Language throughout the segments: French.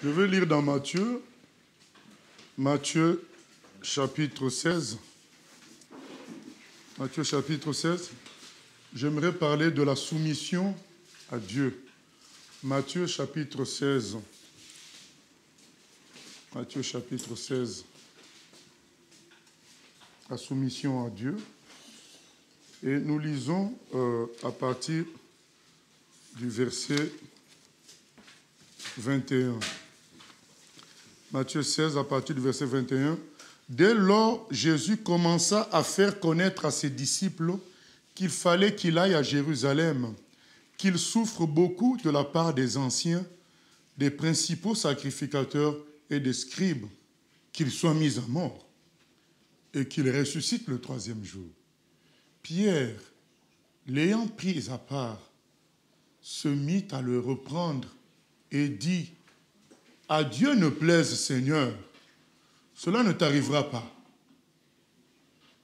Je vais lire dans Matthieu chapitre 16. Matthieu chapitre 16. J'aimerais parler de la soumission à Dieu. Matthieu chapitre 16. Matthieu chapitre 16. La soumission à Dieu. Et nous lisons à partir du verset 21. Matthieu 16, à partir du verset 21. Dès lors, Jésus commença à faire connaître à ses disciples qu'il fallait qu'il aille à Jérusalem, qu'il souffre beaucoup de la part des anciens, des principaux sacrificateurs et des scribes, qu'il soit mis à mort et qu'il ressuscite le troisième jour. Pierre, l'ayant pris à part, se mit à le reprendre et dit : à Dieu ne plaise, Seigneur, cela ne t'arrivera pas.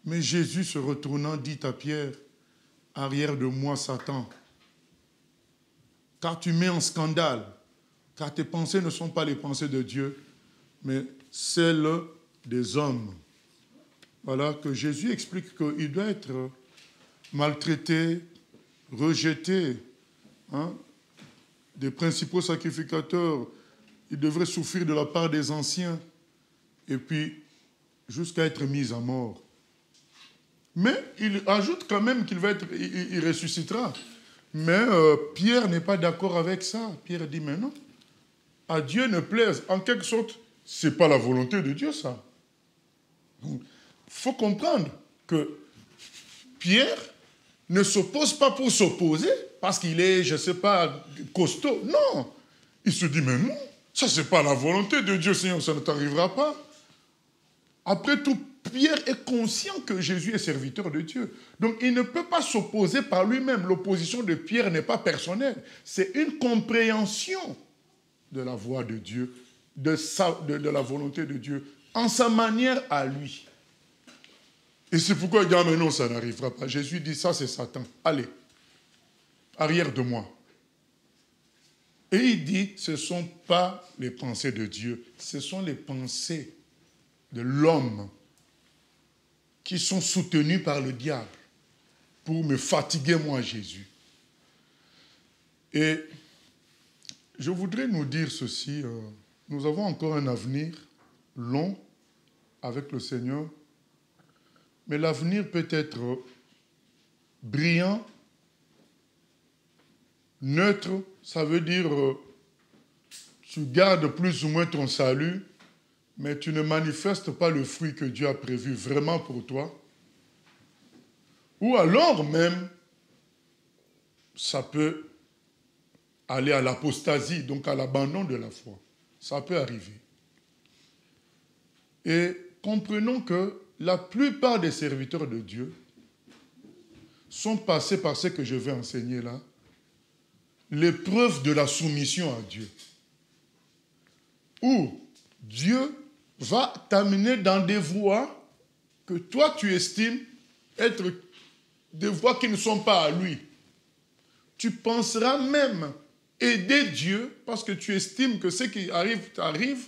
Mais Jésus, se retournant, dit à Pierre : arrière de moi, Satan, car tu mets en scandale, car tes pensées ne sont pas les pensées de Dieu, mais celles des hommes. Voilà que Jésus explique qu'il doit être maltraité, rejeté, des principaux sacrificateurs. Il devrait souffrir de la part des anciens et puis jusqu'à être mis à mort. Mais il ajoute quand même qu'il ressuscitera. Mais Pierre n'est pas d'accord avec ça. Pierre dit, mais non, à Dieu ne plaise. En quelque sorte, ce n'est pas la volonté de Dieu, ça. Il faut comprendre que Pierre ne s'oppose pas pour s'opposer, parce qu'il est, je ne sais pas, costaud. Non. Il se dit, mais non, ça, ce n'est pas la volonté de Dieu, Seigneur, ça ne t'arrivera pas. Après tout, Pierre est conscient que Jésus est serviteur de Dieu. Donc, il ne peut pas s'opposer par lui-même. L'opposition de Pierre n'est pas personnelle. C'est une compréhension de la voix de Dieu, de la volonté de Dieu, en sa manière à lui. Et c'est pourquoi il dit, ah, mais non, ça n'arrivera pas. Jésus dit, ça, c'est Satan. Allez, arrière de moi. Et il dit, ce ne sont pas les pensées de Dieu, ce sont les pensées de l'homme qui sont soutenues par le diable pour me fatiguer, moi, Jésus. Et je voudrais nous dire ceci, nous avons encore un avenir long avec le Seigneur, mais l'avenir peut être brillant, neutre, ça veut dire tu gardes plus ou moins ton salut, mais tu ne manifestes pas le fruit que Dieu a prévu vraiment pour toi. Ou alors même, ça peut aller à l'apostasie, donc à l'abandon de la foi. Ça peut arriver. Et comprenons que la plupart des serviteurs de Dieu sont passés par ce que je vais enseigner là, l'épreuve de la soumission à Dieu, où Dieu va t'amener dans des voies que toi tu estimes être des voies qui ne sont pas à lui. Tu penseras même aider Dieu parce que tu estimes que ce qui t'arrive,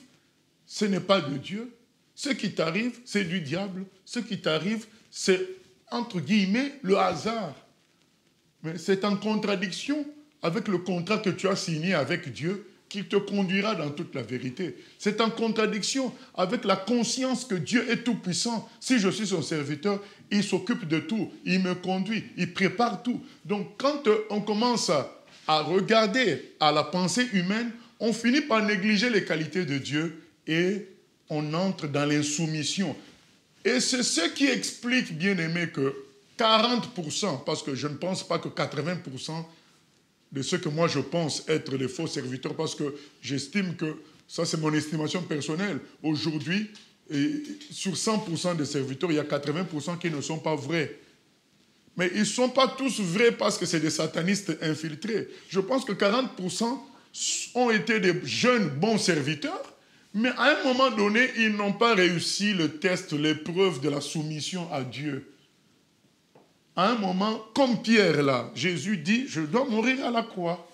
ce n'est pas de Dieu. Ce qui t'arrive, c'est du diable. Ce qui t'arrive, c'est, entre guillemets, le hasard. Mais c'est en contradiction avec le contrat que tu as signé avec Dieu, qui te conduira dans toute la vérité. C'est en contradiction avec la conscience que Dieu est tout-puissant. Si je suis son serviteur, il s'occupe de tout, il me conduit, il prépare tout. Donc quand on commence à regarder à la pensée humaine, on finit par négliger les qualités de Dieu et on entre dans l'insoumission. Et c'est ce qui explique, bien aimé, que 40%, parce que je ne pense pas que 80% de ce que moi je pense être les faux serviteurs, parce que j'estime que, ça c'est mon estimation personnelle, aujourd'hui, sur 100% des serviteurs, il y a 80% qui ne sont pas vrais. Mais ils ne sont pas tous vrais parce que c'est des satanistes infiltrés. Je pense que 40% ont été des jeunes bons serviteurs, mais à un moment donné, ils n'ont pas réussi le test, l'épreuve de la soumission à Dieu. À un moment, comme Pierre là, Jésus dit, je dois mourir à la croix.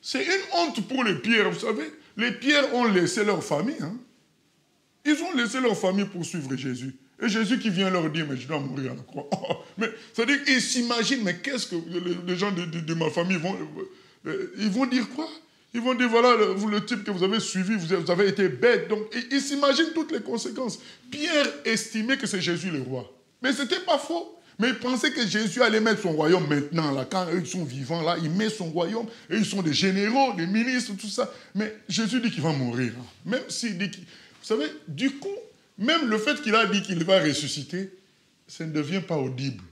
C'est une honte pour les Pierre, vous savez. Les Pierres ont laissé leur famille. Hein. Ils ont laissé leur famille pour suivre Jésus. Et Jésus qui vient leur dire, mais je dois mourir à la croix. Mais c'est-à-dire qu'ils s'imaginent, mais qu'est-ce que les gens de ma famille ils vont dire quoi? Ils vont dire, voilà, vous, le type que vous avez suivi, vous avez été bête. Donc, ils s'imaginent toutes les conséquences. Pierre estimait que c'est Jésus le roi. Mais ce n'était pas faux. Mais il pensait que Jésus allait mettre son royaume maintenant. Là, quand eux, ils sont vivants, là, il met son royaume. Et ils sont des généraux, des ministres, tout ça. Mais Jésus dit qu'il va mourir. Même s'il dit qu'il... Vous savez, du coup, même le fait qu'il a dit qu'il va ressusciter, ça ne devient pas audible.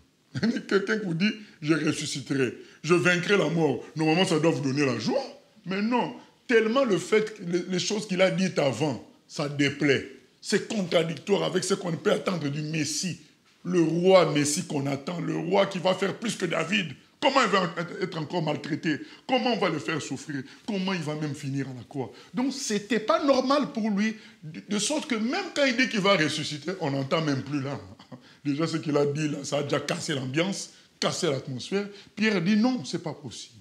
Quelqu'un qui vous dit, je ressusciterai, je vaincrai la mort. Normalement, ça doit vous donner la joie. Mais non, tellement le fait, les choses qu'il a dites avant, ça déplaît. C'est contradictoire avec ce qu'on peut attendre du Messie. Le roi Messie qu'on attend, le roi qui va faire plus que David. Comment il va être encore maltraité? Comment on va le faire souffrir? Comment il va même finir à la croix? Donc, ce n'était pas normal pour lui, de sorte que même quand il dit qu'il va ressusciter, on n'entend même plus là. Déjà, ce qu'il a dit, là, ça a déjà cassé l'ambiance, cassé l'atmosphère. Pierre dit non, ce n'est pas possible.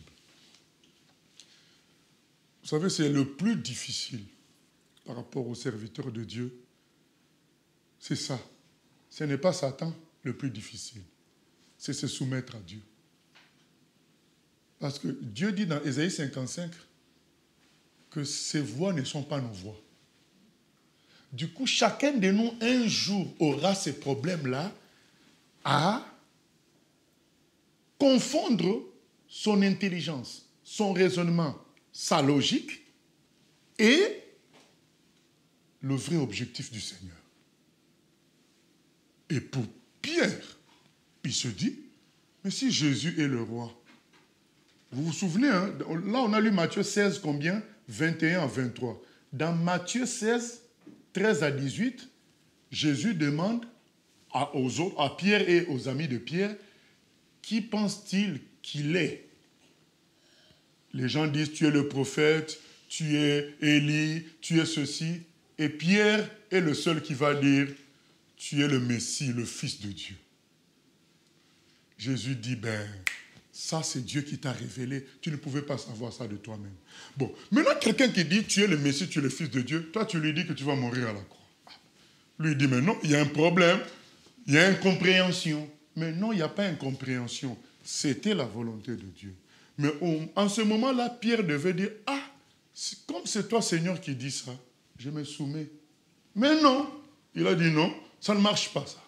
Vous savez, c'est le plus difficile par rapport aux serviteurs de Dieu. C'est ça. Ce n'est pas Satan le plus difficile. C'est se soumettre à Dieu. Parce que Dieu dit dans Ésaïe 55 que ses voix ne sont pas nos voix. Du coup, chacun de nous, un jour, aura ces problèmes-là à confondre son intelligence, son raisonnement, sa logique et le vrai objectif du Seigneur. Et pour Pierre, il se dit, mais si Jésus est le roi, vous vous souvenez, hein, là on a lu Matthieu 16, combien? 21 à 23. Dans Matthieu 16, 13 à 18, Jésus demande à Pierre et aux amis de Pierre, qui pense-t-il qu'il est? Les gens disent, tu es le prophète, tu es Élie, tu es ceci. Et Pierre est le seul qui va dire, tu es le Messie, le Fils de Dieu. Jésus dit, ben, ça c'est Dieu qui t'a révélé. Tu ne pouvais pas savoir ça de toi-même. Bon, maintenant quelqu'un qui dit, tu es le Messie, tu es le Fils de Dieu, toi tu lui dis que tu vas mourir à la croix. Lui dit, mais non, il y a un problème, il y a incompréhension. Mais non, il n'y a pas incompréhension. C'était la volonté de Dieu. Mais en ce moment-là, Pierre devait dire, ah, comme c'est toi Seigneur qui dis ça, je me soumets. Mais non, il a dit non, ça ne marche pas ça.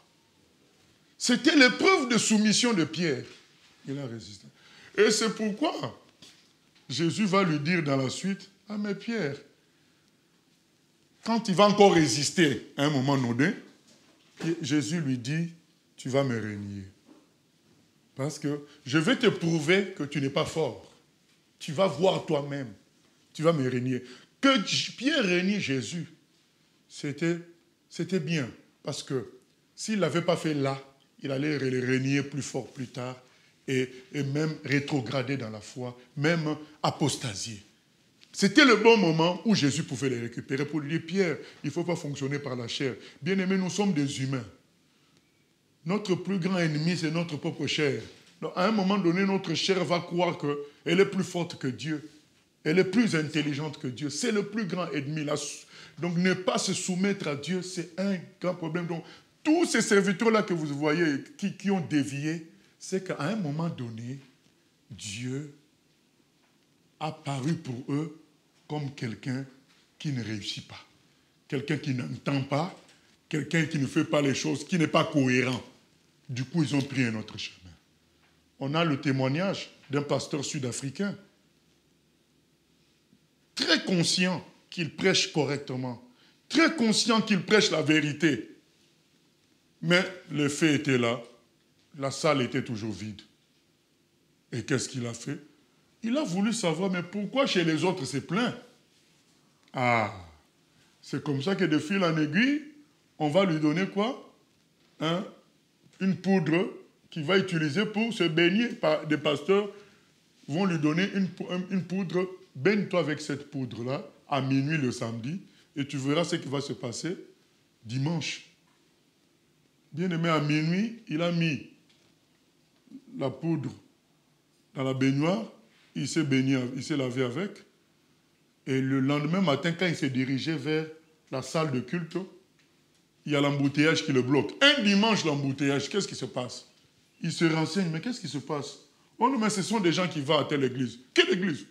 C'était l'épreuve de soumission de Pierre. Il a résisté. Et c'est pourquoi Jésus va lui dire dans la suite, ah mais Pierre, quand il va encore résister à un moment donné, Jésus lui dit, tu vas me renier. Parce que je vais te prouver que tu n'es pas fort. Tu vas voir toi-même. Tu vas me renier. Que Pierre renie Jésus, c'était bien. Parce que s'il ne l'avait pas fait là, il allait le renier plus fort plus tard et même rétrograder dans la foi, même apostasier. C'était le bon moment où Jésus pouvait les récupérer pour lui dire, Pierre, il ne faut pas fonctionner par la chair. Bien-aimés, nous sommes des humains. Notre plus grand ennemi, c'est notre propre chair. Donc, à un moment donné, notre chair va croire qu'elle est plus forte que Dieu. Elle est plus intelligente que Dieu. C'est le plus grand ennemi. Donc, ne pas se soumettre à Dieu, c'est un grand problème. Donc, tous ces serviteurs-là que vous voyez, qui ont dévié, c'est qu'à un moment donné, Dieu a paru pour eux comme quelqu'un qui ne réussit pas. Quelqu'un qui n'entend pas, quelqu'un qui ne fait pas les choses, qui n'est pas cohérent. Du coup, ils ont pris un autre chemin. On a le témoignage d'un pasteur sud-africain, très conscient qu'il prêche correctement, très conscient qu'il prêche la vérité. Mais le fait était là, la salle était toujours vide. Et qu'est-ce qu'il a fait? Il a voulu savoir, mais pourquoi chez les autres c'est plein? Ah, c'est comme ça que de fil en aiguille, on va lui donner quoi? Une poudre qu'il va utiliser pour se baigner. Des pasteurs vont lui donner une poudre. Baigne-toi avec cette poudre-là à minuit le samedi et tu verras ce qui va se passer dimanche. Bien-aimé, à minuit, il a mis la poudre dans la baignoire, il s'est baigné, il s'est lavé avec. Et le lendemain matin, quand il s'est dirigé vers la salle de culte, il y a l'embouteillage qui le bloque. Un dimanche, l'embouteillage, qu'est-ce qui se passe? Il se renseigne, mais qu'est-ce qui se passe? Oh non, mais ce sont des gens qui vont à telle église. Quelle église?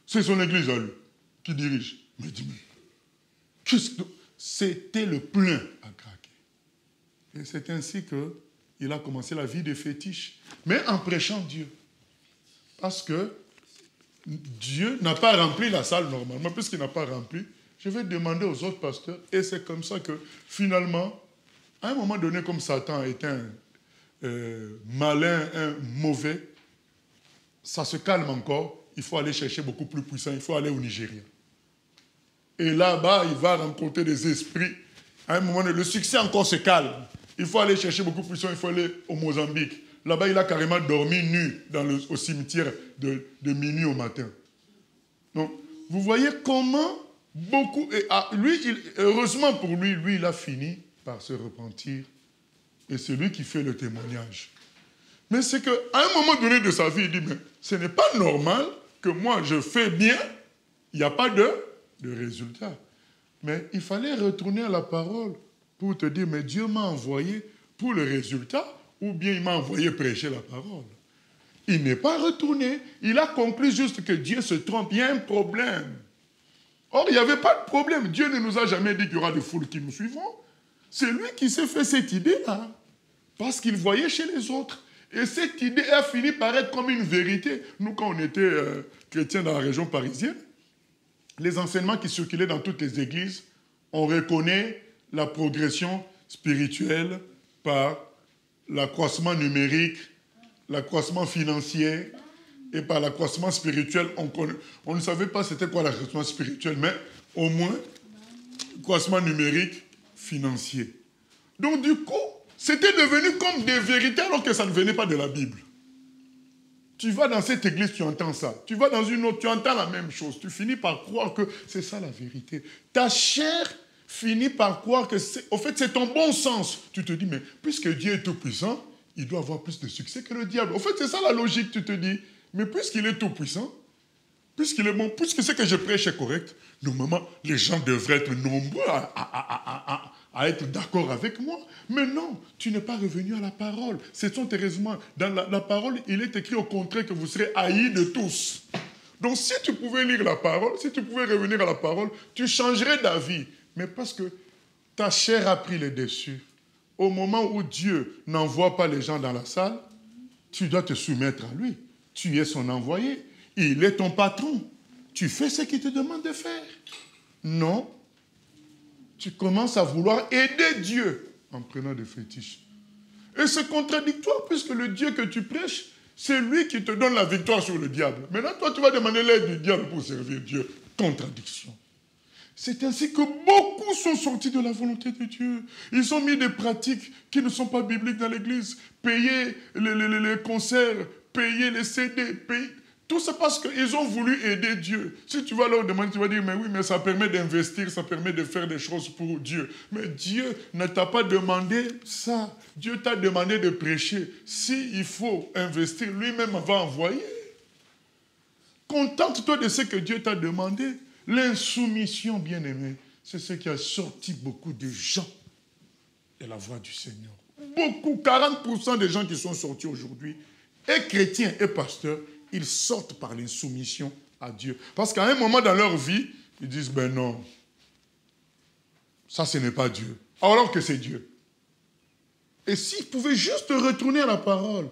C'est son église à lui, qui dirige. Mais dis-moi, qu'est-ce que... C'était le plein à craquer. Et c'est ainsi qu'il a commencé la vie de fétiche. Mais en prêchant Dieu. Parce que Dieu n'a pas rempli la salle normalement. Puisqu'il n'a pas rempli, je vais demander aux autres pasteurs. Et c'est comme ça que finalement, à un moment donné, comme Satan est un malin, un mauvais, ça se calme encore. Il faut aller chercher beaucoup plus puissant. Il faut aller au Nigeria. Et là-bas, il va rencontrer des esprits. À un moment donné, le succès encore se calme. Il faut aller chercher beaucoup plus puissant. Il faut aller au Mozambique. Là-bas, il a carrément dormi nu au cimetière de minuit au matin. Donc, vous voyez comment beaucoup... heureusement pour lui, il a fini par se repentir. Et c'est lui qui fait le témoignage. Mais c'est qu'à un moment donné de sa vie, il dit, mais ce n'est pas normal que moi, je fais bien, il n'y a pas de résultat. Mais il fallait retourner à la parole pour te dire, mais Dieu m'a envoyé pour le résultat, ou bien il m'a envoyé prêcher la parole. Il n'est pas retourné. Il a conclu juste que Dieu se trompe. Il y a un problème. Or, il n'y avait pas de problème. Dieu ne nous a jamais dit qu'il y aura des foules qui nous suivront. C'est lui qui s'est fait cette idée-là. Parce qu'il voyait chez les autres. Et cette idée a fini par être comme une vérité. Nous, quand on était chrétiens dans la région parisienne, les enseignements qui circulaient dans toutes les églises, on reconnaît la progression spirituelle par l'accroissement numérique, l'accroissement financier, et par l'accroissement spirituel. On ne savait pas c'était quoi l'accroissement spirituel, mais au moins, l'accroissement numérique, financier. Donc du coup, c'était devenu comme des vérités alors que ça ne venait pas de la Bible. Tu vas dans cette église, tu entends ça. Tu vas dans une autre, tu entends la même chose. Tu finis par croire que c'est ça la vérité. Ta chair finit par croire que au fait, c'est ton bon sens. Tu te dis, mais puisque Dieu est tout-puissant, il doit avoir plus de succès que le diable. Au fait, c'est ça la logique, tu te dis. Mais puisqu'il est tout-puissant, puisqu'il est bon, puisque ce que je prêche est correct, normalement, les gens devraient être nombreux à être d'accord avec moi. Mais non, tu n'es pas revenu à la parole. C'est son raisonnements. Dans la parole, il est écrit au contraire que vous serez haïs de tous. Donc si tu pouvais lire la parole, si tu pouvais revenir à la parole, tu changerais d'avis. Mais parce que ta chair a pris le dessus. Au moment où Dieu n'envoie pas les gens dans la salle, tu dois te soumettre à lui. Tu es son envoyé. Il est ton patron. Tu fais ce qu'il te demande de faire. Non. Tu commences à vouloir aider Dieu en prenant des fétiches. Et c'est contradictoire puisque le Dieu que tu prêches, c'est lui qui te donne la victoire sur le diable. Maintenant, toi, tu vas demander l'aide du diable pour servir Dieu. Contradiction. C'est ainsi que beaucoup sont sortis de la volonté de Dieu. Ils ont mis des pratiques qui ne sont pas bibliques dans l'église. Payer les concerts, payer les CD, payer... Tout ça parce qu'ils ont voulu aider Dieu. Si tu vas leur demander, tu vas dire, mais oui, mais ça permet d'investir, ça permet de faire des choses pour Dieu. Mais Dieu ne t'a pas demandé ça. Dieu t'a demandé de prêcher. S'il faut investir, lui-même va envoyer. Contente-toi de ce que Dieu t'a demandé. L'insoumission, bien-aimé, c'est ce qui a sorti beaucoup de gens de la voie du Seigneur. Beaucoup, 40% des gens qui sont sortis aujourd'hui, et chrétiens et pasteurs, ils sortent par l'insoumission à Dieu. Parce qu'à un moment dans leur vie, ils disent, ben non, ça ce n'est pas Dieu. Alors que c'est Dieu. Et s'ils pouvaient juste retourner à la parole,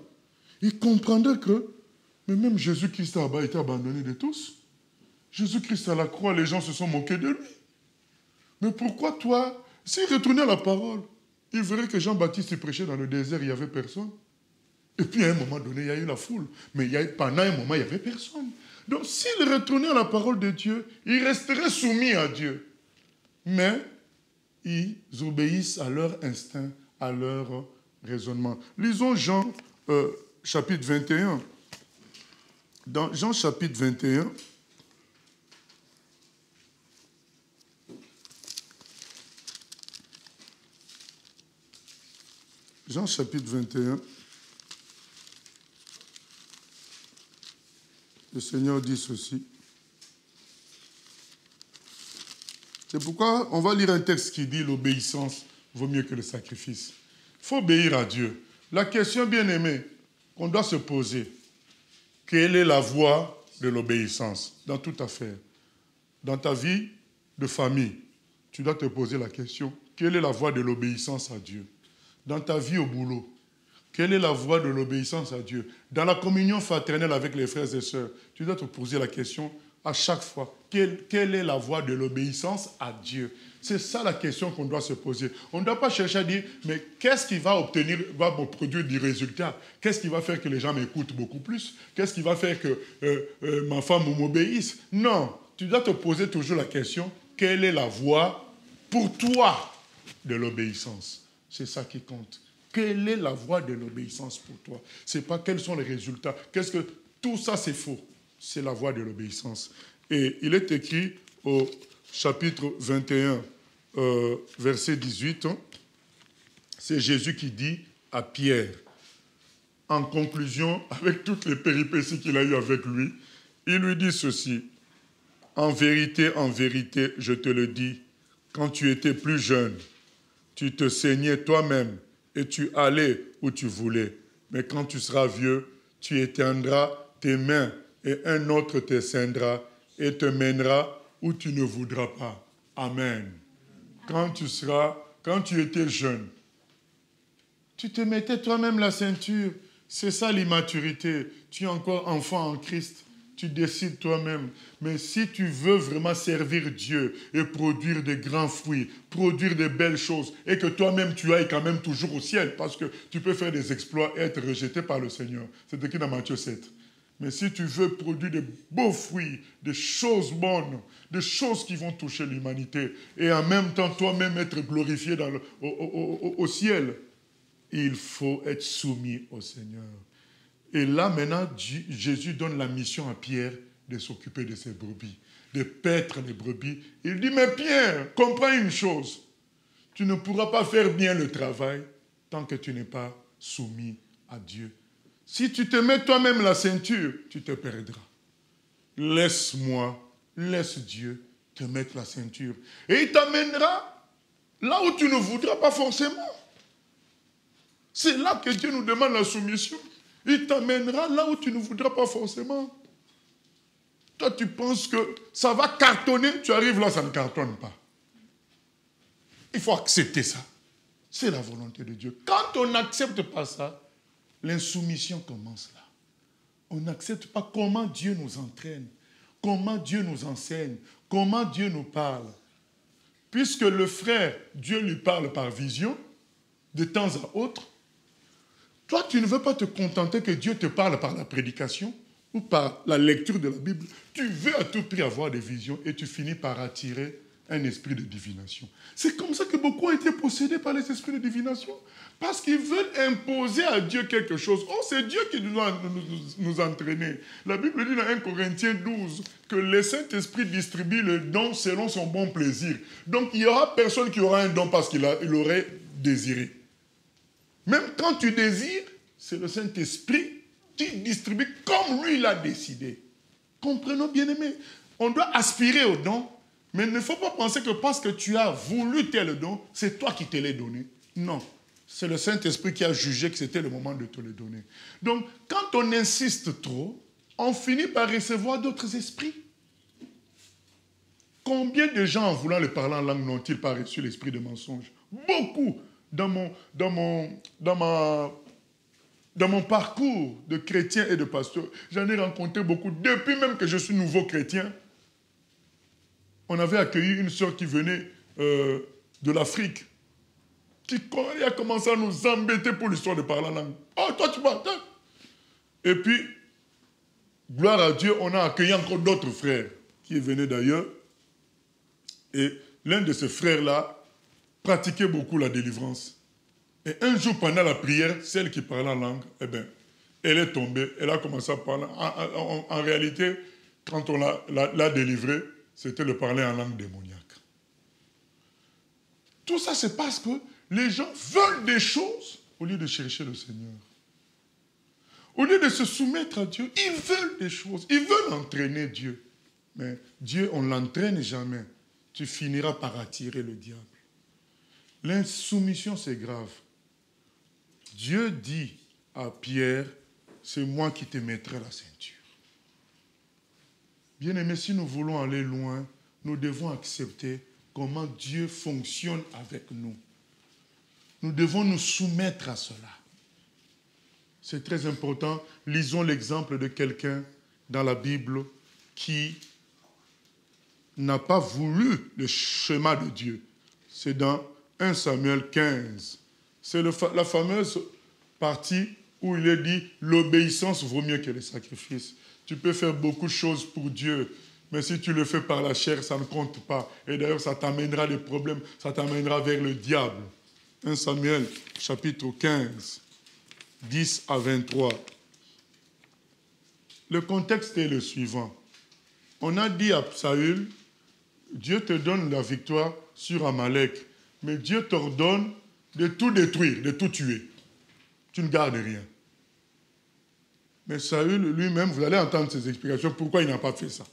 ils comprendraient que, mais même Jésus-Christ a été abandonné de tous. Jésus-Christ à la croix, les gens se sont moqués de lui. Mais pourquoi toi, s'ils retournaient à la parole, ils verraient que Jean-Baptiste prêchait dans le désert, il n'y avait personne. Et puis à un moment donné, il y a eu la foule. Mais pendant un moment, il n'y avait personne. Donc s'ils retournaient à la parole de Dieu, ils resteraient soumis à Dieu. Mais ils obéissent à leur instinct, à leur raisonnement. Lisons Jean chapitre 21. Dans Jean chapitre 21, Jean chapitre 21, le Seigneur dit ceci. C'est pourquoi on va lire un texte qui dit l'obéissance vaut mieux que le sacrifice. Il faut obéir à Dieu. La question, bien aimée, qu'on doit se poser, quelle est la voie de l'obéissance dans toute affaire? Dans ta vie de famille, tu dois te poser la question, quelle est la voie de l'obéissance à Dieu? Dans ta vie au boulot, quelle est la voie de l'obéissance à Dieu? Dans la communion fraternelle avec les frères et sœurs, tu dois te poser la question à chaque fois, quelle est la voie de l'obéissance à Dieu? C'est ça la question qu'on doit se poser. On ne doit pas chercher à dire, mais qu'est-ce qui va me produire du résultat? Qu'est-ce qui va faire que les gens m'écoutent beaucoup plus? Qu'est-ce qui va faire que ma femme m'obéisse? Non, tu dois te poser toujours la question, quelle est la voie pour toi de l'obéissance? C'est ça qui compte. Quelle est la voie de l'obéissance pour toi? Ce n'est pas quels sont les résultats. Tout ça, c'est faux. C'est la voie de l'obéissance. Et il est écrit au chapitre 21, verset 18, c'est Jésus qui dit à Pierre, en conclusion, avec toutes les péripéties qu'il a eues avec lui, il lui dit ceci, en vérité, je te le dis, quand tu étais plus jeune, tu te saignais toi-même et tu allais où tu voulais. Mais quand tu seras vieux, tu étendras tes mains et un autre te ceindra et te mènera où tu ne voudras pas. Amen. Quand tu étais jeune, tu te mettais toi-même la ceinture. C'est ça l'immaturité. Tu es encore enfant en Christ. Tu décides toi-même. Mais si tu veux vraiment servir Dieu et produire de grands fruits, produire de belles choses, et que toi-même tu ailles quand même toujours au ciel, parce que tu peux faire des exploits et être rejeté par le Seigneur. C'est écrit dans Matthieu 7. Mais si tu veux produire de beaux fruits, des choses bonnes, des choses qui vont toucher l'humanité, et en même temps toi-même être glorifié au ciel, il faut être soumis au Seigneur. Et là, maintenant, Jésus donne la mission à Pierre de s'occuper de ses brebis, de paître les brebis. Il dit, mais Pierre, comprends une chose, tu ne pourras pas faire bien le travail tant que tu n'es pas soumis à Dieu. Si tu te mets toi-même la ceinture, tu te perdras. Laisse Dieu te mettre la ceinture. Et il t'amènera là où tu ne voudras pas forcément. C'est là que Dieu nous demande la soumission. Il t'amènera là où tu ne voudras pas forcément. Toi, tu penses que ça va cartonner, tu arrives là, ça ne cartonne pas. Il faut accepter ça. C'est la volonté de Dieu. Quand on n'accepte pas ça, l'insoumission commence là. On n'accepte pas comment Dieu nous entraîne, comment Dieu nous enseigne, comment Dieu nous parle. Puisque le frère, Dieu lui parle par vision, de temps à autre, toi, tu ne veux pas te contenter que Dieu te parle par la prédication ou par la lecture de la Bible. Tu veux à tout prix avoir des visions et tu finis par attirer un esprit de divination. C'est comme ça que beaucoup ont été possédés par les esprits de divination. Parce qu'ils veulent imposer à Dieu quelque chose. Oh, c'est Dieu qui doit nous entraîner. La Bible dit dans 1 Corinthiens 12 que le Saint-Esprit distribue le don selon son bon plaisir. Donc, il n'y aura personne qui aura un don parce qu'il aurait désiré. Même quand tu désires, c'est le Saint-Esprit qui distribue comme lui l'a décidé. Comprenons, bien-aimés. On doit aspirer au don, mais il ne faut pas penser que parce que tu as voulu tel don, c'est toi qui te l'as donné. Non, c'est le Saint-Esprit qui a jugé que c'était le moment de te le donner. Donc, quand on insiste trop, on finit par recevoir d'autres esprits. Combien de gens, en voulant le parler en langue, n'ont-ils pas reçu l'esprit de mensonge? Beaucoup. Dans mon parcours de chrétien et de pasteur, j'en ai rencontré beaucoup. Depuis même que je suis nouveau chrétien, on avait accueilli une sœur qui venait de l'Afrique, qui a commencé à nous embêter pour l'histoire de parler en langue. Oh, toi tu parles. Et puis, gloire à Dieu, on a accueilli encore d'autres frères qui venaient d'ailleurs. Et l'un de ces frères-là pratiquait beaucoup la délivrance. Et un jour, pendant la prière, celle qui parlait en langue, eh bien, elle est tombée, elle a commencé à parler. En réalité, quand on l'a délivrée, c'était le parler en langue démoniaque. Tout ça, c'est parce que les gens veulent des choses au lieu de chercher le Seigneur. Au lieu de se soumettre à Dieu, ils veulent des choses. Ils veulent entraîner Dieu. Mais Dieu, on ne l'entraîne jamais. tu finiras par attirer le diable. L'insoumission, c'est grave. Dieu dit à Pierre, c'est moi qui te mettrai la ceinture. Bien-aimés, si nous voulons aller loin, nous devons accepter comment Dieu fonctionne avec nous. Nous devons nous soumettre à cela. C'est très important. Lisons l'exemple de quelqu'un dans la Bible qui n'a pas voulu le chemin de Dieu. C'est dans 1 Samuel 15. C'est la fameuse partie où il est dit « l'obéissance vaut mieux que les sacrifices ». Tu peux faire beaucoup de choses pour Dieu, mais si tu le fais par la chair, ça ne compte pas. Et d'ailleurs, ça t'amènera des problèmes, ça t'amènera vers le diable. 1 Samuel, chapitre 15, 10 à 23. Le contexte est le suivant. On a dit à Saül, Dieu te donne la victoire sur Amalek, mais Dieu t'ordonne de tout détruire, de tout tuer. Tu ne gardes rien. Mais Saül lui-même, vous allez entendre ses explications, pourquoi il n'a pas fait ça.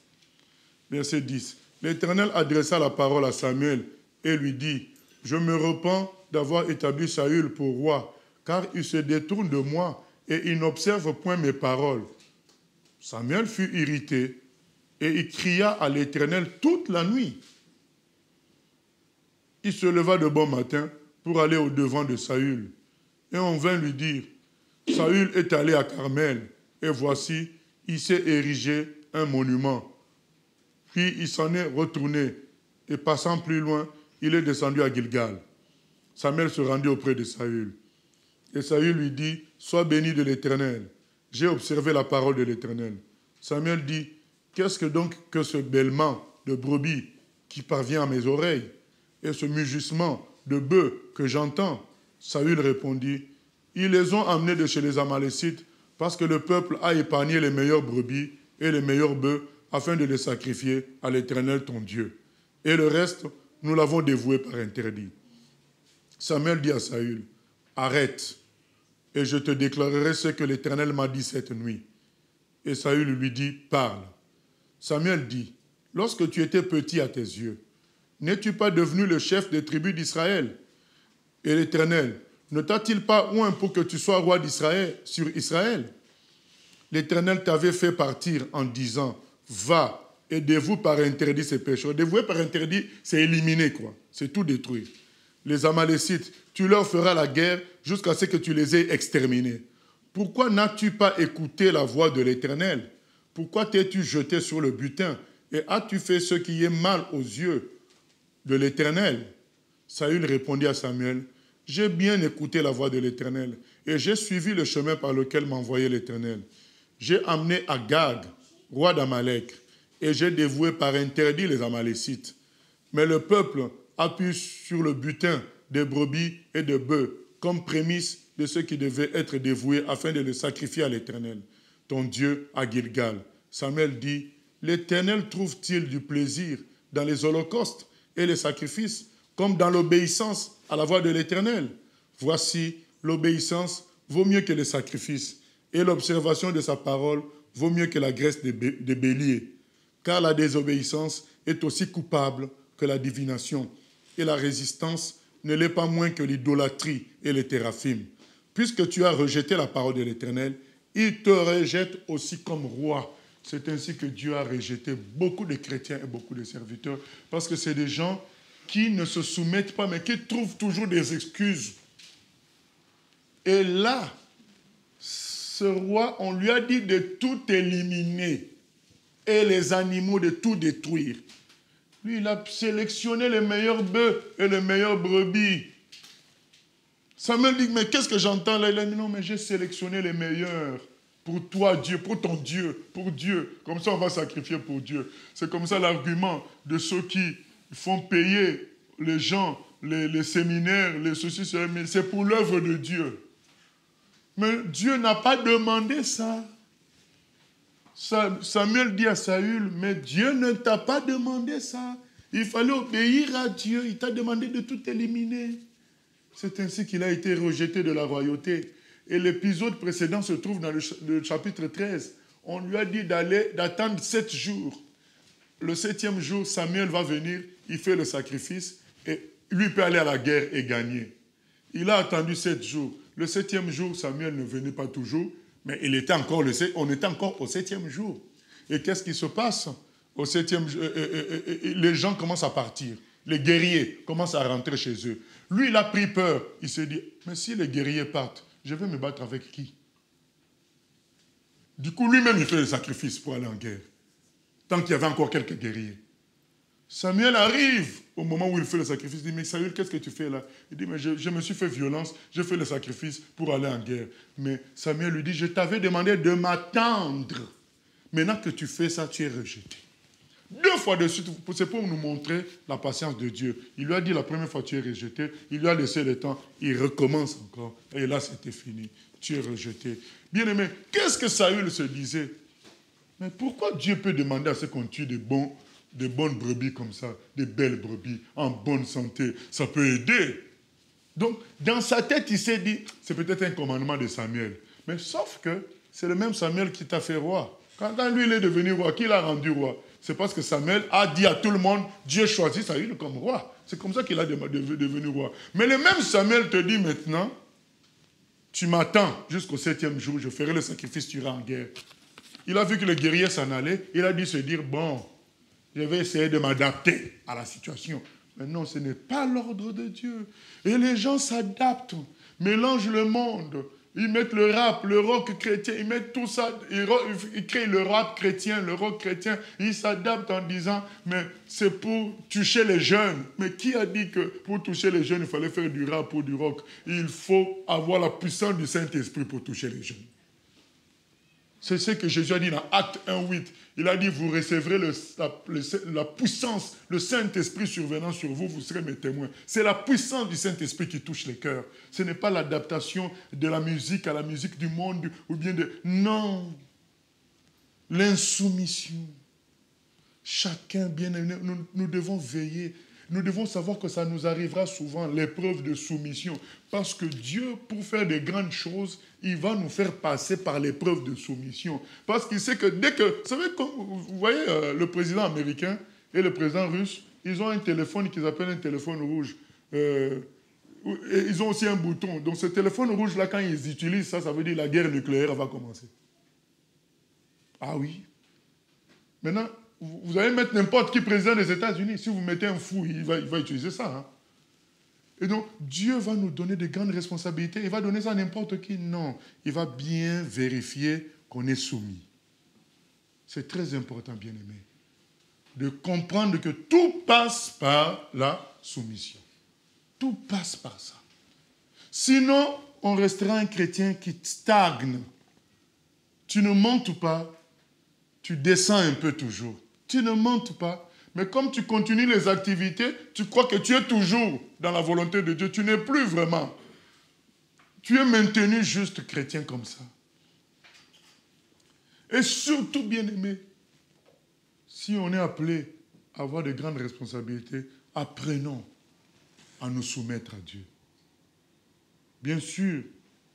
Verset 10. L'Éternel adressa la parole à Samuel et lui dit, « Je me repens d'avoir établi Saül pour roi, car il se détourne de moi et il n'observe point mes paroles. » Samuel fut irrité et il cria à l'Éternel toute la nuit. Il se leva de bon matin pour aller au-devant de Saül. Et on vint lui dire, « Saül est allé à Carmel, et voici, il s'est érigé un monument. » Puis il s'en est retourné, et passant plus loin, il est descendu à Gilgal. Samuel se rendit auprès de Saül. Et Saül lui dit, « Sois béni de l'Éternel. J'ai observé la parole de l'Éternel. » Samuel dit, « Qu'est-ce que donc que ce bêlement de brebis qui parvient à mes oreilles, et ce mugissement de bœufs que j'entends ?» Saül répondit, « Ils les ont amenés de chez les Amalécites, parce que le peuple a épargné les meilleures brebis et les meilleurs bœufs, afin de les sacrifier à l'Éternel ton Dieu. Et le reste, nous l'avons dévoué par interdit. » Samuel dit à Saül, « Arrête, et je te déclarerai ce que l'Éternel m'a dit cette nuit. » Et Saül lui dit, « Parle. » Samuel dit, « Lorsque tu étais petit à tes yeux, n'es-tu pas devenu le chef des tribus d'Israël? Et l'Éternel ne t'a-t-il pas oint pour que tu sois roi d'Israël sur Israël? L'Éternel t'avait fait partir en disant, « Va et dévoue par interdit ces pécheurs. » Dévouer par interdit, c'est éliminer, quoi. C'est tout détruire. Les Amalécites, tu leur feras la guerre jusqu'à ce que tu les aies exterminés. Pourquoi n'as-tu pas écouté la voix de l'Éternel? Pourquoi t'es-tu jeté sur le butin? Et as-tu fait ce qui est mal aux yeux de l'Éternel? Saül répondit à Samuel, « J'ai bien écouté la voix de l'Éternel, et j'ai suivi le chemin par lequel m'envoyait l'Éternel. J'ai amené Agag, roi d'Amalek, et j'ai dévoué par interdit les Amalécites. Mais le peuple a pu sur le butin des brebis et des bœufs, comme prémisse de ce qui devait être dévoué afin de le sacrifier à l'Éternel, ton Dieu, à Gilgal. » Samuel dit, « L'Éternel trouve-t-il du plaisir dans les holocaustes et les sacrifices, comme dans l'obéissance à la voix de l'Éternel? Voici, l'obéissance vaut mieux que les sacrifices, et l'observation de sa parole vaut mieux que la graisse des béliers. Car la désobéissance est aussi coupable que la divination, et la résistance ne l'est pas moins que l'idolâtrie et les téraphimes. Puisque tu as rejeté la parole de l'Éternel, il te rejette aussi comme roi. » C'est ainsi que Dieu a rejeté beaucoup de chrétiens et beaucoup de serviteurs, parce que c'est des gens qui ne se soumettent pas, mais qui trouvent toujours des excuses. Et là, ce roi, on lui a dit de tout éliminer et les animaux de tout détruire. Lui, il a sélectionné les meilleurs bœufs et les meilleures brebis. Samuel dit, mais qu'est-ce que j'entends là? Il a dit, non, mais j'ai sélectionné les meilleurs pour toi, Dieu, pour ton Dieu, pour Dieu. Comme ça, on va sacrifier pour Dieu. C'est comme ça l'argument de ceux qui font payer les gens, les séminaires, les ceci, c'est pour l'œuvre de Dieu. Mais Dieu n'a pas demandé ça. Samuel dit à Saül, mais Dieu ne t'a pas demandé ça. Il fallait obéir à Dieu. Il t'a demandé de tout éliminer. C'est ainsi qu'il a été rejeté de la royauté. Et l'épisode précédent se trouve dans le chapitre 13. On lui a dit d'attendre 7 jours. Le 7e jour, Samuel va venir. il fait le sacrifice et lui peut aller à la guerre et gagner. Il a attendu 7 jours. Le 7e jour, Samuel ne venait pas toujours, mais on était encore au 7e jour. Et qu'est-ce qui se passe? Au 7e jour, les gens commencent à partir. Les guerriers commencent à rentrer chez eux. Lui, il a pris peur. Il s'est dit, mais si les guerriers partent, je vais me battre avec qui? Du coup, lui-même, il fait le sacrifice pour aller en guerre. Tant qu'il y avait encore quelques guerriers. Samuel arrive au moment où il fait le sacrifice. Il dit, mais Samuel, qu'est-ce que tu fais là? Il dit, mais je me suis fait violence, j'ai fait le sacrifice pour aller en guerre. Mais Samuel lui dit, je t'avais demandé de m'attendre. Maintenant que tu fais ça, tu es rejeté. 2 fois de suite, c'est pour nous montrer la patience de Dieu. Il lui a dit la première fois, tu es rejeté. Il lui a laissé le temps. Il recommence encore. Et là, c'était fini. Tu es rejeté. Bien-aimé, qu'est-ce que Saül se disait? Mais pourquoi Dieu peut demander à ce qu'on tue des bonnes brebis comme ça, des belles brebis, en bonne santé? Ça peut aider. Donc, dans sa tête, il s'est dit, c'est peut-être un commandement de Samuel. Mais sauf que c'est le même Samuel qui t'a fait roi. Quand lui, il est devenu roi, qui l'a rendu roi? C'est parce que Samuel a dit à tout le monde, Dieu choisit Saül comme roi. C'est comme ça qu'il est devenu roi. Mais le même Samuel te dit maintenant, tu m'attends jusqu'au 7e jour, je ferai le sacrifice, tu iras en guerre. Il a vu que le guerrier s'en allait, il a dû se dire, bon, je vais essayer de m'adapter à la situation. Mais non, ce n'est pas l'ordre de Dieu. Et les gens s'adaptent, mélangent le monde. Ils mettent le rap, le rock chrétien, ils mettent tout ça, ils créent le rap chrétien, le rock chrétien, ils s'adaptent en disant, mais c'est pour toucher les jeunes. Mais qui a dit que pour toucher les jeunes, il fallait faire du rap ou du rock? Il faut avoir la puissance du Saint-Esprit pour toucher les jeunes. C'est ce que Jésus a dit dans Acte 1:8. Il a dit, vous recevrez la puissance, le Saint-Esprit survenant sur vous, vous serez mes témoins. C'est la puissance du Saint-Esprit qui touche les cœurs. Ce n'est pas l'adaptation de la musique à la musique du monde ou bien de... Non. L'insoumission. Chacun, bien aimé, nous devons veiller. Nous devons savoir que ça nous arrivera souvent, l'épreuve de soumission. Parce que Dieu, pour faire de grandes choses, il va nous faire passer par l'épreuve de soumission. Parce qu'il sait que dès que... Vous savez, vous voyez le président américain et le président russe, ils ont un téléphone qu'ils appellent un téléphone rouge. Et ils ont aussi un bouton. Donc ce téléphone rouge-là, quand ils utilisent ça, ça veut dire que la guerre nucléaire va commencer. Ah oui. Maintenant... Vous allez mettre n'importe qui président des États-Unis. Si vous mettez un fou, il va utiliser ça. Hein. Et donc, Dieu va nous donner de grandes responsabilités. Il va donner ça à n'importe qui. Non. Il va bien vérifier qu'on est soumis. C'est très important, bien-aimé, de comprendre que tout passe par la soumission. Tout passe par ça. Sinon, on restera un chrétien qui stagne. Tu ne montes pas, tu descends un peu toujours. Tu ne montes pas, mais comme tu continues les activités, tu crois que tu es toujours dans la volonté de Dieu. Tu n'es plus vraiment. Tu es maintenu juste chrétien comme ça. Et surtout, bien-aimé, si on est appelé à avoir de grandes responsabilités, apprenons à nous soumettre à Dieu. Bien sûr,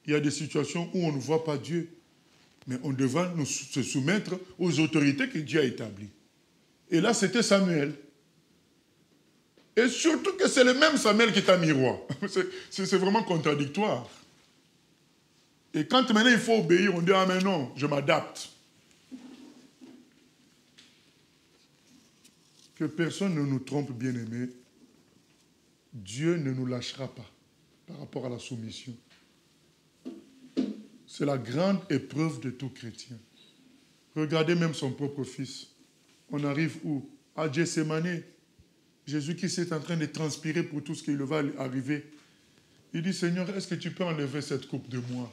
il y a des situations où on ne voit pas Dieu, mais on devra se soumettre aux autorités que Dieu a établies. Et là, c'était Samuel. Et surtout que c'est le même Samuel qui t'a mis roi. C'est vraiment contradictoire. Et quand maintenant il faut obéir, on dit, ah mais non, je m'adapte. Que personne ne nous trompe, bien-aimés. Dieu ne nous lâchera pas par rapport à la soumission. C'est la grande épreuve de tout chrétien. Regardez même son propre fils. On arrive où? À Gethsémane. Jésus qui est en train de transpirer pour tout ce qui lui va arriver. Il dit, Seigneur, est-ce que tu peux enlever cette coupe de moi?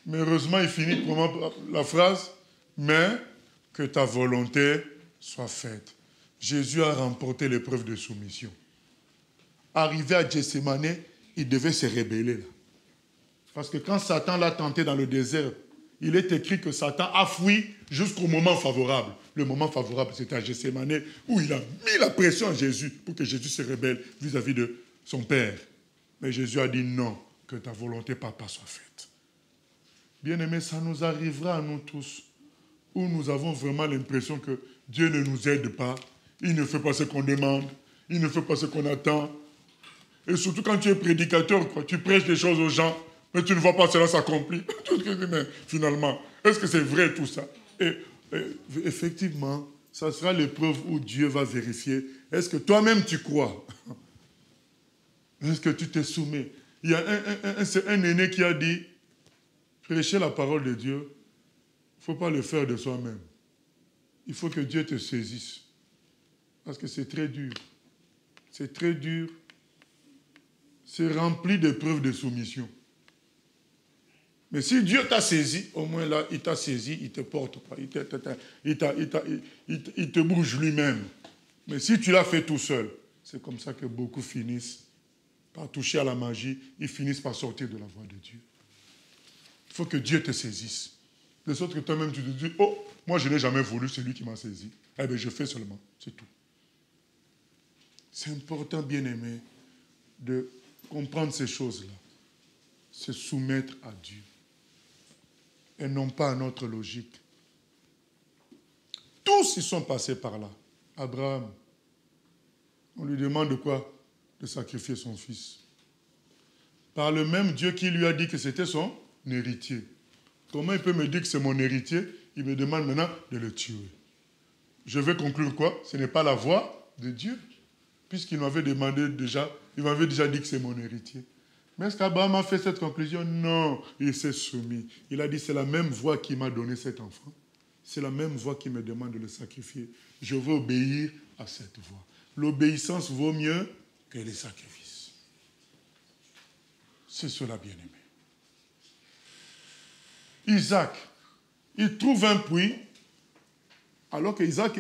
Mais heureusement, il finit la phrase, mais que ta volonté soit faite. Jésus a remporté l'épreuve de soumission. Arrivé à Gethsémane, il devait se rebeller là. Parce que quand Satan l'a tenté dans le désert, il est écrit que Satan a fui jusqu'au moment favorable. Le moment favorable, c'était à Gethsémane, où il a mis la pression à Jésus pour que Jésus se rebelle vis-à-vis de son Père. Mais Jésus a dit non, que ta volonté, Papa, soit faite. Bien-aimés, ça nous arrivera à nous tous, où nous avons vraiment l'impression que Dieu ne nous aide pas Il ne fait pas ce qu'on demande. Il ne fait pas ce qu'on attend. Et surtout quand tu es prédicateur, quoi, tu prêches des choses aux gens, mais tu ne vois pas cela s'accomplir. Finalement, est-ce que c'est vrai tout ça? Et effectivement, ça sera l'épreuve où Dieu va vérifier. Est-ce que toi-même tu crois? Est-ce que tu te soumets? Il y a un aîné qui a dit, prêcher la parole de Dieu, il ne faut pas le faire de soi-même. Il faut que Dieu te saisisse. Parce que c'est très dur. C'est très dur. C'est rempli d'épreuves de soumission. Mais si Dieu t'a saisi, au moins là, il t'a saisi, il te porte pas. Il te bouge lui-même. Mais si tu l'as fait tout seul, c'est comme ça que beaucoup finissent par toucher à la magie. Ils finissent par sortir de la voie de Dieu. Il faut que Dieu te saisisse. De sorte que toi-même, tu te dis, oh, moi je n'ai jamais voulu celui qui m'a saisi. Eh bien, je fais seulement, c'est tout. C'est important, bien-aimé, de comprendre ces choses-là. Se soumettre à Dieu. Et non pas à notre logique. Tous ils sont passés par là. Abraham, on lui demande de quoi? De sacrifier son fils. Par le même Dieu qui lui a dit que c'était son héritier. Comment il peut me dire que c'est mon héritier? Il me demande maintenant de le tuer. Je vais conclure quoi? Ce n'est pas la voie de Dieu. Puisqu'il m'avait demandé déjà, il m'avait déjà dit que c'est mon héritier. Mais est-ce qu'Abraham a fait cette conclusion? Non, il s'est soumis. Il a dit, c'est la même voie qui m'a donné cet enfant. C'est la même voie qui me demande de le sacrifier. Je veux obéir à cette voie. L'obéissance vaut mieux que les sacrifices. C'est cela, bien-aimé. Isaac, il trouve un puits, alors que Isaac,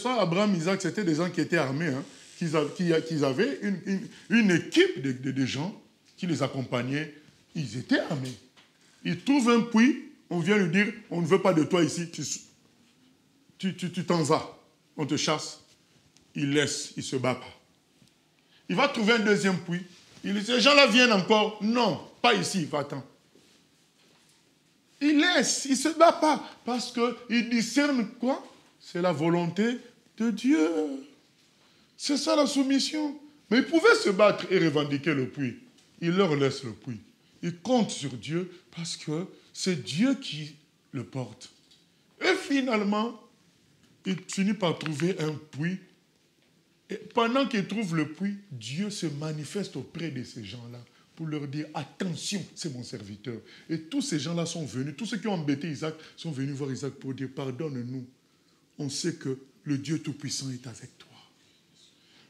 Abraham, Isaac, c'était des gens qui étaient armés, hein, qu'ils avaient une équipe de gens qui les accompagnaient. Ils étaient armés. Il trouve un puits, on vient lui dire, on ne veut pas de toi ici, tu t'en vas, on te chasse. Il laisse, il ne se bat pas. Il va trouver un deuxième puits. Il dit, ces gens-là viennent encore. Non, pas ici, va-t'en. Il laisse, il ne se bat pas, parce qu'il discerne quoi? C'est la volonté de Dieu. C'est ça la soumission. Mais il pouvait se battre et revendiquer le puits. Il leur laisse le puits. Il compte sur Dieu parce que c'est Dieu qui le porte. Et finalement, il finit par trouver un puits. Et pendant qu'il trouve le puits, Dieu se manifeste auprès de ces gens-là pour leur dire, attention, c'est mon serviteur. Et tous ces gens-là sont venus, tous ceux qui ont embêté Isaac sont venus voir Isaac pour dire, pardonne-nous. On sait que le Dieu Tout-Puissant est avec toi.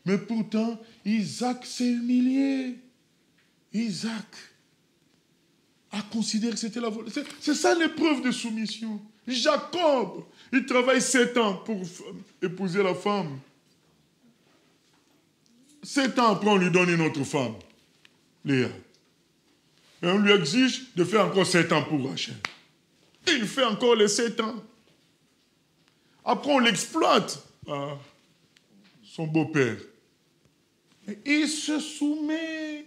Mais pourtant, Isaac s'est humilié. Isaac a considéré que c'était la volonté. C'est ça l'épreuve de soumission. Jacob, il travaille 7 ans pour épouser la femme. 7 ans après, on lui donne une autre femme, Léa. Et on lui exige de faire encore 7 ans pour Rachel. Et il fait encore les 7 ans. Après, on l'exploite. Ah, son beau-père. Et il se soumet,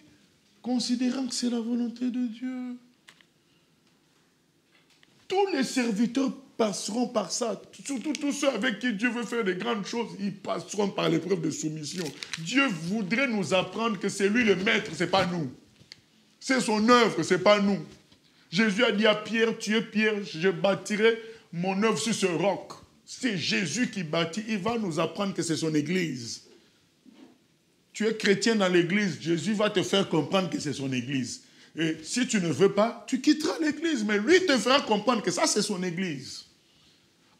considérant que c'est la volonté de Dieu. Tous les serviteurs passeront par ça. Surtout tous ceux avec qui Dieu veut faire des grandes choses, ils passeront par l'épreuve de soumission. Dieu voudrait nous apprendre que c'est lui le maître, ce n'est pas nous. C'est son œuvre, ce n'est pas nous. Jésus a dit à Pierre, tu es Pierre, je bâtirai mon œuvre sur ce roc. C'est Jésus qui bâtit. Il va nous apprendre que c'est son église. Tu es chrétien dans l'église, Jésus va te faire comprendre que c'est son église. Et si tu ne veux pas, tu quitteras l'église. Mais lui te fera comprendre que ça, c'est son église.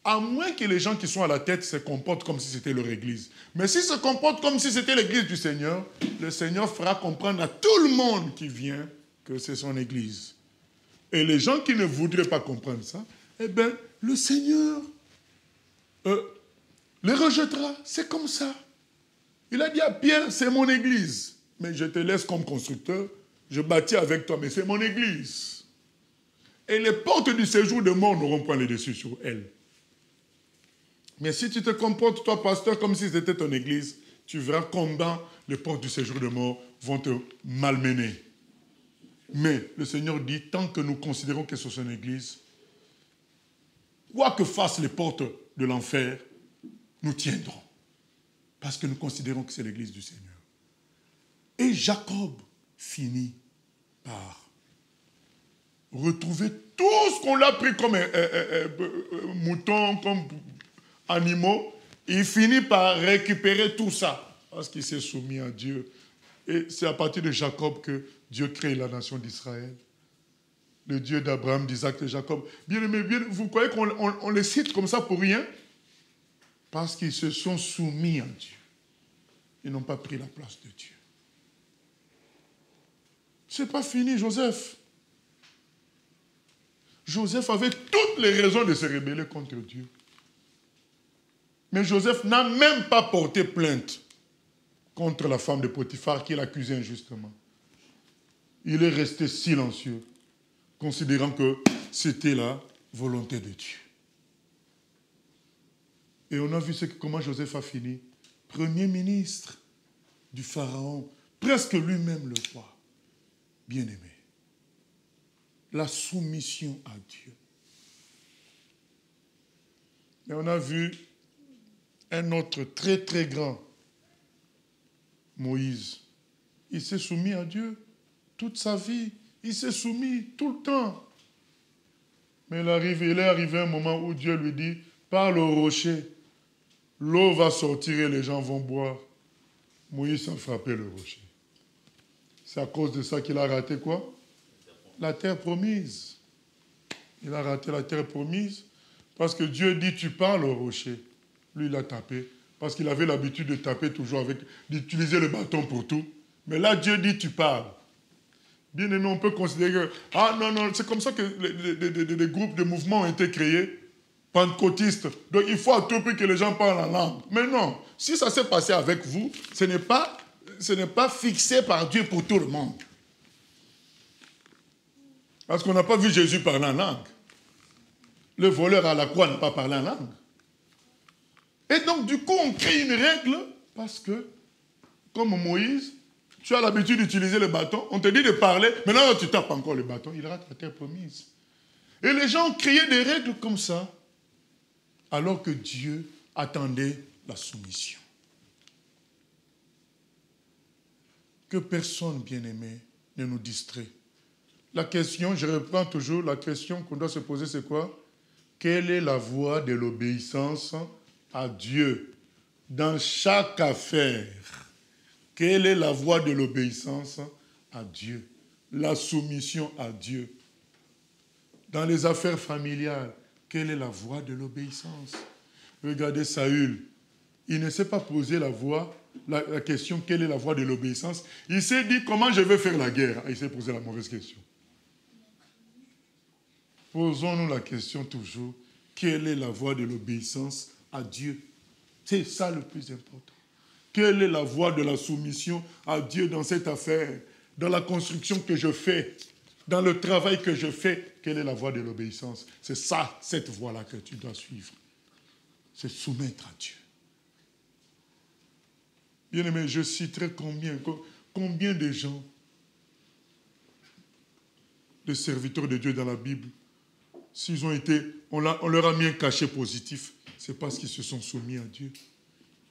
À moins que les gens qui sont à la tête se comportent comme si c'était leur église. Mais s'ils se comportent comme si c'était l'église du Seigneur, le Seigneur fera comprendre à tout le monde qui vient que c'est son église. Et les gens qui ne voudraient pas comprendre ça, eh bien, le Seigneur les rejettera. C'est comme ça. Il a dit à Pierre, c'est mon église. Mais je te laisse comme constructeur. Je bâtis avec toi, mais c'est mon église. Et les portes du séjour de mort n'auront pas le dessus sur elle. Mais si tu te comportes, toi, pasteur, comme si c'était ton église, tu verras combien les portes du séjour de mort vont te malmener. Mais le Seigneur dit, tant que nous considérons que c'est son église, quoi que fassent les portes de l'enfer, nous tiendrons. Parce que nous considérons que c'est l'église du Seigneur. Et Jacob finit par retrouver tout ce qu'on l'a pris comme mouton, comme animaux. Il finit par récupérer tout ça parce qu'il s'est soumis à Dieu. Et c'est à partir de Jacob que Dieu crée la nation d'Israël. Le Dieu d'Abraham, d'Isaac et de Jacob. Bien aimé, vous croyez qu'on les cite comme ça pour rien? Parce qu'ils se sont soumis à Dieu. Ils n'ont pas pris la place de Dieu. C'est pas fini, Joseph. Joseph avait toutes les raisons de se rebeller contre Dieu. Mais Joseph n'a même pas porté plainte contre la femme de Potiphar qui l'accusait injustement. Il est resté silencieux, considérant que c'était la volonté de Dieu. Et on a vu comment Joseph a fini. Premier ministre du Pharaon, presque lui-même le roi. Bien-aimé. La soumission à Dieu. Et on a vu un autre très très grand, Moïse. Il s'est soumis à Dieu toute sa vie. Il s'est soumis tout le temps. Mais il est arrivé un moment où Dieu lui dit, parle au rocher. L'eau va sortir et les gens vont boire. Moïse a frappé le rocher. C'est à cause de ça qu'il a raté quoi? La terre promise. Il a raté la terre promise parce que Dieu dit, tu parles au rocher. Lui, il a tapé parce qu'il avait l'habitude de taper toujours d'utiliser le bâton pour tout. Mais là, Dieu dit, tu parles. Bien aimé, on peut considérer que, non, c'est comme ça que les groupes de mouvements ont été créés, pentecôtistes. Donc, il faut à tout prix que les gens parlent en langue. Mais non, si ça s'est passé avec vous, ce n'est pas fixé par Dieu pour tout le monde. Parce qu'on n'a pas vu Jésus parler en langue. Le voleur à la croix n'a pas parlé en langue. Et donc, du coup, on crée une règle parce que, comme Moïse, tu as l'habitude d'utiliser le bâton, on te dit de parler, maintenant tu tapes encore le bâton, il rate la terre promise. Et les gens ont créé des règles comme ça, alors que Dieu attendait la soumission. Que personne, bien-aimé, ne nous distrait. La question, je reprends toujours, la question qu'on doit se poser, c'est quoi? Quelle est la voie de l'obéissance à Dieu dans chaque affaire? Quelle est la voie de l'obéissance à Dieu? La soumission à Dieu. Dans les affaires familiales, quelle est la voie de l'obéissance? Regardez Saül. Il ne s'est pas posé la question, quelle est la voie de l'obéissance? Il s'est dit, comment je vais faire la guerre? Il s'est posé la mauvaise question. Posons-nous la question toujours, quelle est la voie de l'obéissance à Dieu? C'est ça le plus important. Quelle est la voie de la soumission à Dieu dans cette affaire, dans la construction que je fais, dans le travail que je fais? Quelle est la voie de l'obéissance? C'est ça, cette voie-là que tu dois suivre. C'est soumettre à Dieu. Bien-aimé, je citerai combien de gens, de serviteurs de Dieu dans la Bible, s'ils ont été, on leur a mis un cachet positif, c'est parce qu'ils se sont soumis à Dieu.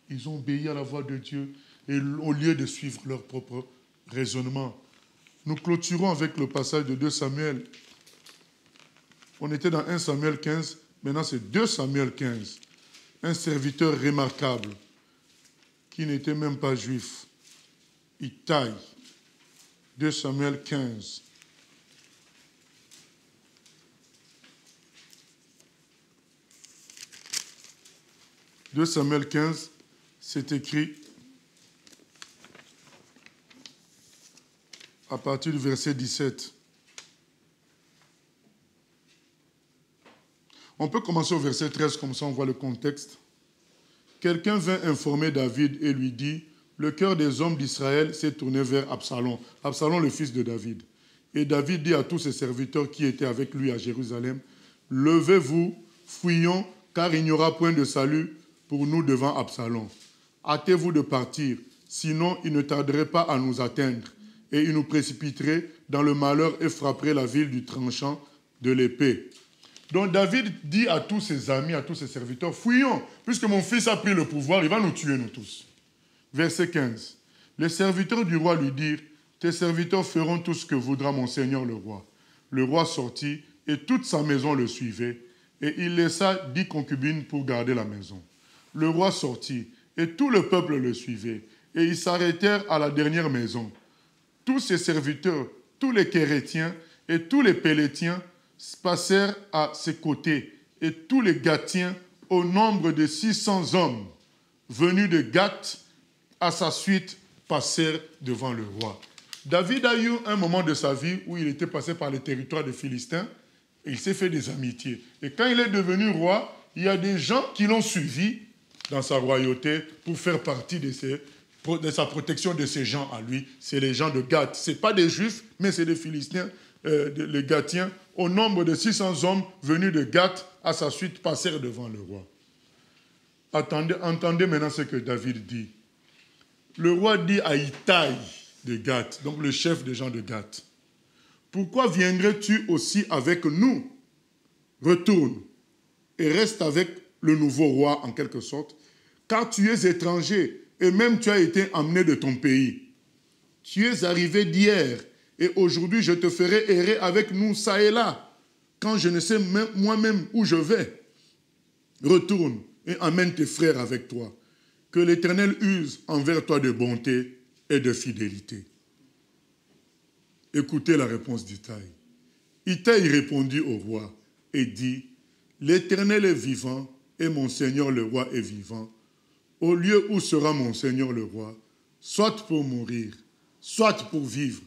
Ils ont obéi à la voix de Dieu et au lieu de suivre leur propre raisonnement. Nous clôturons avec le passage de 2 Samuel. On était dans 1 Samuel 15, maintenant c'est 2 Samuel 15. Un serviteur remarquable qui n'était même pas juif. Itaï. 2 Samuel 15. « 2 Samuel 15, c'est écrit à partir du verset 17. On peut commencer au verset 13, comme ça on voit le contexte. Quelqu'un vint informer David et lui dit, « Le cœur des hommes d'Israël s'est tourné vers Absalom. » Absalom, le fils de David. Et David dit à tous ses serviteurs qui étaient avec lui à Jérusalem, « Levez-vous, fuyons, car il n'y aura point de salut pour nous devant Absalom. Hâtez-vous de partir, sinon il ne tarderait pas à nous atteindre, et il nous précipiterait dans le malheur et frapperait la ville du tranchant de l'épée. » Donc David dit à tous ses amis, à tous ses serviteurs, « Fuyons, puisque mon fils a pris le pouvoir, il va nous tuer nous tous. » Verset 15. Les serviteurs du roi lui dirent, « Tes serviteurs feront tout ce que voudra mon seigneur le roi. » Le roi sortit et toute sa maison le suivait, et il laissa 10 concubines pour garder la maison. Le roi sortit et tout le peuple le suivait, et ils s'arrêtèrent à la dernière maison. Tous ses serviteurs, tous les Kérétiens et tous les Pélétiens passèrent à ses côtés, et tous les Gatiens, au nombre de 600 hommes, venus de Gath, à sa suite, passèrent devant le roi. David a eu un moment de sa vie où il était passé par les territoires des Philistins, et il s'est fait des amitiés. Et quand il est devenu roi, il y a des gens qui l'ont suivi dans sa royauté pour faire partie de sa protection de ces gens à lui. C'est les gens de Gath. Ce n'est pas des Juifs, mais c'est des Philistins, les Gatiens. Au nombre de 600 hommes venus de Gath, à sa suite, passèrent devant le roi. Entendez maintenant ce que David dit. Le roi dit à Itaï de Gath, donc le chef des gens de Gath, « Pourquoi viendrais-tu aussi avec nous? Retourne et reste avec le nouveau roi en quelque sorte, car tu es étranger et même tu as été emmené de ton pays. Tu es arrivé d'hier et aujourd'hui je te ferai errer avec nous ça et là, quand je ne sais même moi-même où je vais. Retourne et emmène tes frères avec toi. Que l'Éternel use envers toi de bonté et de fidélité. » Écoutez la réponse d'Itaï. Itaï répondit au roi et dit, « L'Éternel est vivant et mon Seigneur le roi est vivant. Au lieu où sera mon Seigneur le roi, soit pour mourir, soit pour vivre,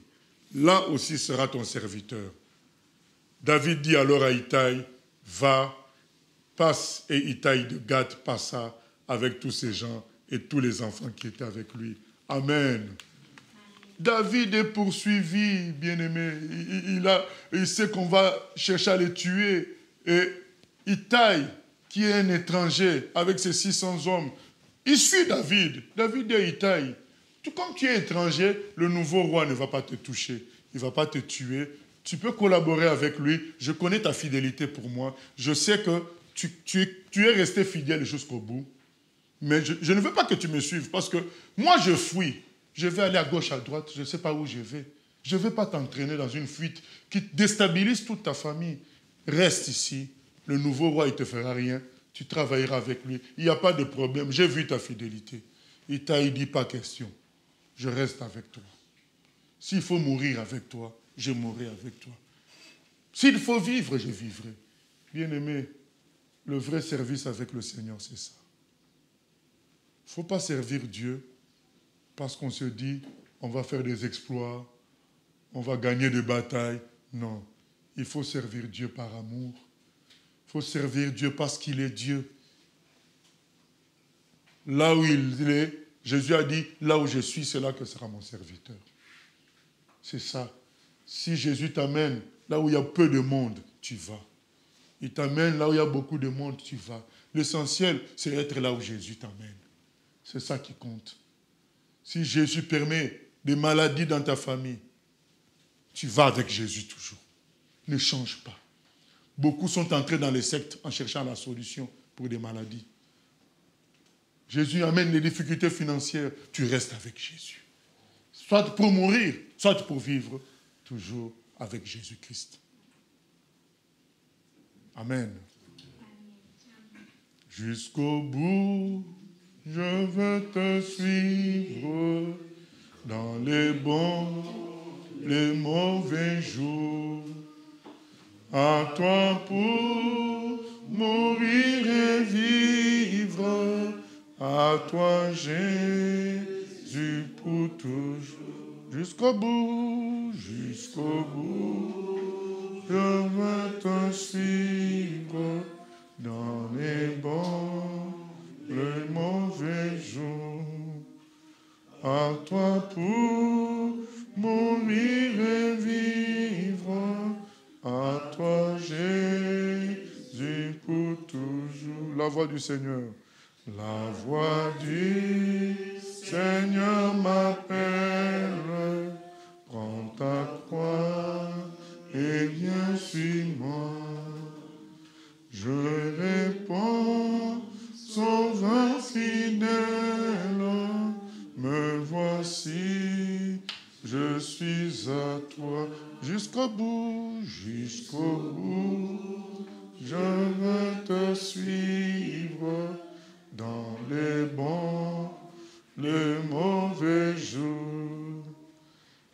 là aussi sera ton serviteur. » David dit alors à Itaï, « Va, passe. » Et Itaï de Gath passa avec tous ces gens et tous les enfants qui étaient avec lui. Amen. David est poursuivi, bien-aimé. Il sait qu'on va chercher à les tuer. Et Itaï, qui est un étranger, avec ses 600 hommes, il suit David. David dit à Itaï, comme tu es étranger, le nouveau roi ne va pas te toucher. Il ne va pas te tuer. Tu peux collaborer avec lui. Je connais ta fidélité pour moi. Je sais que tu es resté fidèle jusqu'au bout. Mais je ne veux pas que tu me suives parce que moi, je fuis. Je vais aller à gauche, à droite. Je ne sais pas où je vais. Je ne veux pas t'entraîner dans une fuite qui déstabilise toute ta famille. Reste ici. Le nouveau roi, il ne te fera rien. Tu travailleras avec lui. Il n'y a pas de problème. J'ai vu ta fidélité. Il t'a dit pas question. Je reste avec toi. S'il faut mourir avec toi, je mourrai avec toi. S'il faut vivre, je vivrai. Bien-aimé, le vrai service avec le Seigneur, c'est ça. Il ne faut pas servir Dieu parce qu'on se dit, on va faire des exploits, on va gagner des batailles. Non, il faut servir Dieu par amour. Il faut servir Dieu parce qu'il est Dieu. Là où il est, Jésus a dit, là où je suis, c'est là que sera mon serviteur. C'est ça. Si Jésus t'amène là où il y a peu de monde, tu vas. Il t'amène là où il y a beaucoup de monde, tu vas. L'essentiel, c'est être là où Jésus t'amène. C'est ça qui compte. Si Jésus permet des maladies dans ta famille, tu vas avec Jésus toujours. Ne change pas. Beaucoup sont entrés dans les sectes en cherchant la solution pour des maladies. Jésus amène les difficultés financières, tu restes avec Jésus. Soit pour mourir, soit pour vivre, toujours avec Jésus-Christ. Amen. Jusqu'au bout, je veux te suivre dans les bons, les mauvais jours. À toi pour mourir et vivre, à toi Jésus pour toujours. Jusqu'au bout, je veux te suivre dans les bons, les mauvais jours. À toi pour mourir et vivre, à toi Jésus pour toujours. La voix du Seigneur. La voix du Seigneur m'appelle, prends ta croix et viens suis-moi. Je réponds, sauveur fidèle, Jésus, je suis à toi jusqu'au bout, jusqu'au bout. Je veux te suivre dans les bons, les mauvais jours.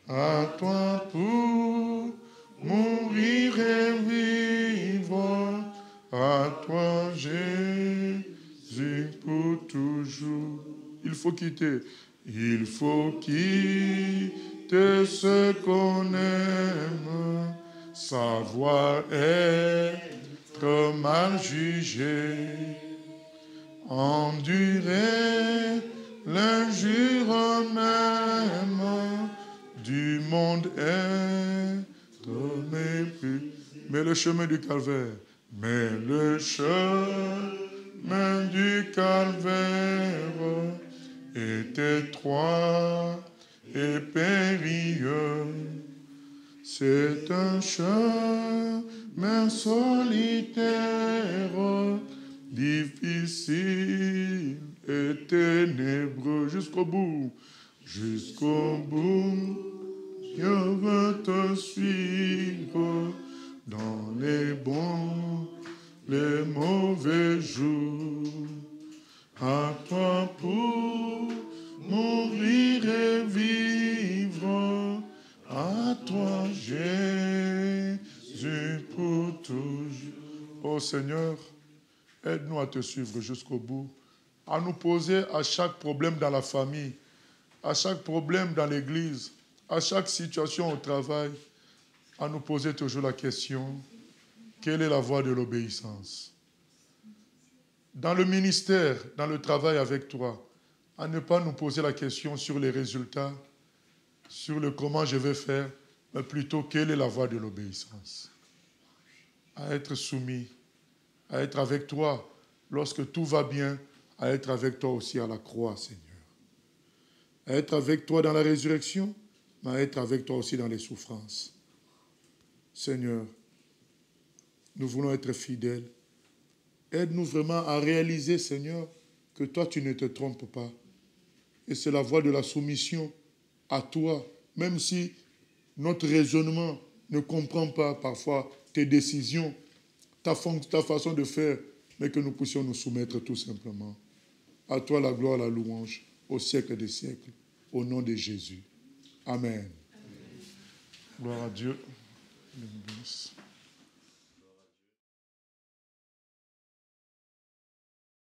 À toi pour mourir et vivre, à toi Jésus pour toujours. Il faut quitter ce qu'on aime, savoir être mal jugé, endurer l'injure même du monde être mépris. Mais le chemin du calvaire, est étroit et périlleux. C'est un chemin solitaire, difficile et ténébreux. Jusqu'au bout, je veux te suivre dans les bons, les mauvais jours. À toi pour mourir et vivre, à toi Jésus pour toujours. Oh Seigneur, aide-nous à te suivre jusqu'au bout, à nous poser à chaque problème dans la famille, à chaque problème dans l'église, à chaque situation au travail, à nous poser toujours la question, quelle est la voie de l'obéissance? Dans le ministère, dans le travail avec toi, à ne pas nous poser la question sur les résultats, sur le comment je vais faire, mais plutôt quelle est la voie de l'obéissance. À être soumis, à être avec toi lorsque tout va bien, à être avec toi aussi à la croix, Seigneur. À être avec toi dans la résurrection, mais à être avec toi aussi dans les souffrances. Seigneur, nous voulons être fidèles. Aide-nous vraiment à réaliser, Seigneur, que toi, tu ne te trompes pas. Et c'est la voie de la soumission à toi, même si notre raisonnement ne comprend pas parfois tes décisions, ta façon de faire, mais que nous puissions nous soumettre tout simplement. À toi la gloire, la louange, au siècle des siècles, au nom de Jésus. Amen. Gloire à Dieu.